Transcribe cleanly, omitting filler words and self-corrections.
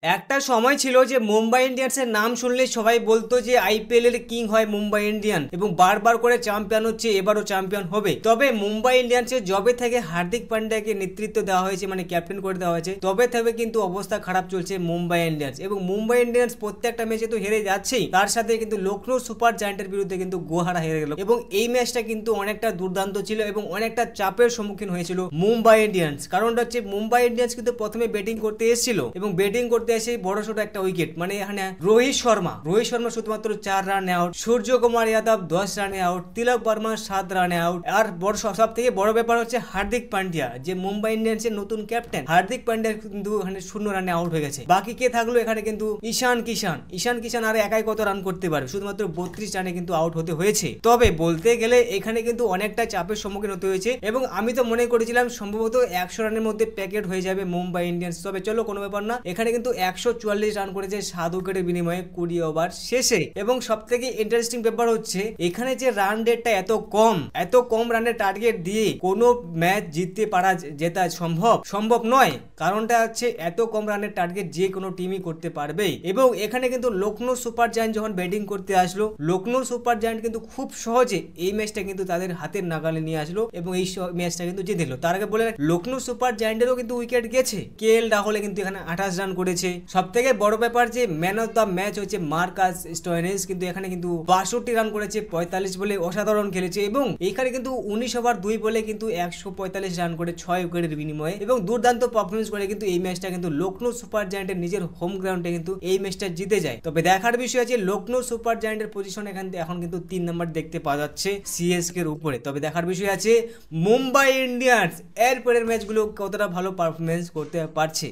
একটা সময় ছিল যে মুম্বাই ইন্ডিয়ান্সের নাম শুনলে সবাই বলতো যে আইপিএল এর কিং হয় মুম্বাই ইন্ডিয়ান এবং বারবার করে চ্যাম্পিয়ন হচ্ছে, এবারও চ্যাম্পিয়ন হবে। তবে মুম্বাই ইন্ডিয়ান্সের জবে থেকে হার্দিক পান্ডিয়াকে নেতৃত্ব দেওয়া হয়েছে, মানে ক্যাপ্টেন করে দেওয়া হয়েছে, তবে থেকে কিন্তু অবস্থা খারাপ চলছে মুম্বাই ইন্ডিয়ান্স। এবং মুম্বাই ইন্ডিয়ান্স প্রত্যেকটা ম্যাচে তো হেরে যাচ্ছেই, তার সাথে কিন্তু লখনৌ সুপার জায়ান্টের বিরুদ্ধে কিন্তু গোহারা হেরে গেল। এবং এই ম্যাচটা কিন্তু অনেকটা দুর্দান্ত ছিল এবং অনেকটা চাপের সম্মুখীন হয়েছিল মুম্বাই ইন্ডিয়ান্স। কারণটা হচ্ছে মুম্বাই ইন্ডিয়ান্স কিন্তু প্রথমে ব্যাটিং করতে এসেছিল এবং ব্যাটিং করতে এসে বড় ছোট একটা উইকেট, মানে এখানে রোহিত শর্মা শুধুমাত্র 4 রানে আউট, সূর্য কুমার যাদব 10 রানে আউট, তিলক বর্মা 7 রানে আউট। আর সব থেকে বড় ব্যাপার হচ্ছে হার্দিক পান্ডিয়া, যে মুম্বাই ইন্ডিয়ান্সের নতুন ক্যাপ্টেন, হার্দিক পান্ডিয়া কিন্তু এখানে 0 রানে আউট হয়ে গেছে। বাকি কে থাকলো এখানে? কিন্তু ঈশান কিষান আর একাই কত রান করতে পারে? শুধুমাত্র 32 রানে কিন্তু আউট হতে হয়েছে। তবে বলতে গেলে এখানে কিন্তু অনেকটা চাপের সম্মুখীন হতে হয়েছে এবং আমি তো মনে করেছিলাম সম্ভবত 100 রানের মধ্যে প্যাকেট হয়ে যাবে মুম্বাই ইন্ডিয়ান্স। তবে চলো, কোনো ব্যাপার না, এখানে কিন্তু 144 রান করেছে 7 উইকেটের বিনিময়ে 20 ওভার শেষে। এবং সব থেকে ইন্টারেস্টিং ব্যাপার হচ্ছে এখানে যে রান রেটটা এত কম রানের টার্গেট দিয়ে কোনো ম্যাচ জিততে পারা জেতা সম্ভব নয়। কারণটা হচ্ছে এত কম রানের টার্গেট যে কোনো টিমই করতে পারবে। এবং এখানে কিন্তু লখনৌ সুপার জায়ান্ট যখন ব্যাটিং করতে আসলো, লখনৌ সুপার জায়ান্ট কিন্তু খুব সহজে এই ম্যাচটা কিন্তু তাদের হাতের নাগালে নিয়ে আসলো এবং এই ম্যাচটা কিন্তু জিতে দিল। তার আগে বলে লখনৌ সুপার জায়ান্টেরও কিন্তু উইকেট গেছে, কেএল রাহুল কিন্তু এখানে 28 রান করেছে। সব থেকে বড় ব্যাপার যে ম্যান অফ দ্য ম্যাচ হচ্ছে মার্কাস স্টোয়নিস, কিন্তু এখানে কিন্তু 62 রান করেছে, 45 বলে অসাধারণ খেলেছে এবং এখানে কিন্তু 19 ওভার 2 বলে কিন্তু 145 রান করে 6 উইকেটের বিনিময়ে এবং দুর্দান্ত পারফরমেন্স করে কিন্তু এই ম্যাচটা কিন্তু লখনৌ সুপার জায়ান্টের নিজের হোম গ্রাউন্ডে কিন্তু এই ম্যাচটা জিতে যায়। তবে দেখার বিষয় আছে লখনৌ সুপার জায়ান্টের পজিশন এখন কিন্তু 3 নম্বর দেখতে পাওয়া যাচ্ছে সিএসকে এর উপরে। তবে দেখার বিষয় আছে মুম্বাই ইন্ডিয়ান্স এর পরের ম্যাচগুলো কতটা ভালো পারফরমেন্স করতে পারছে।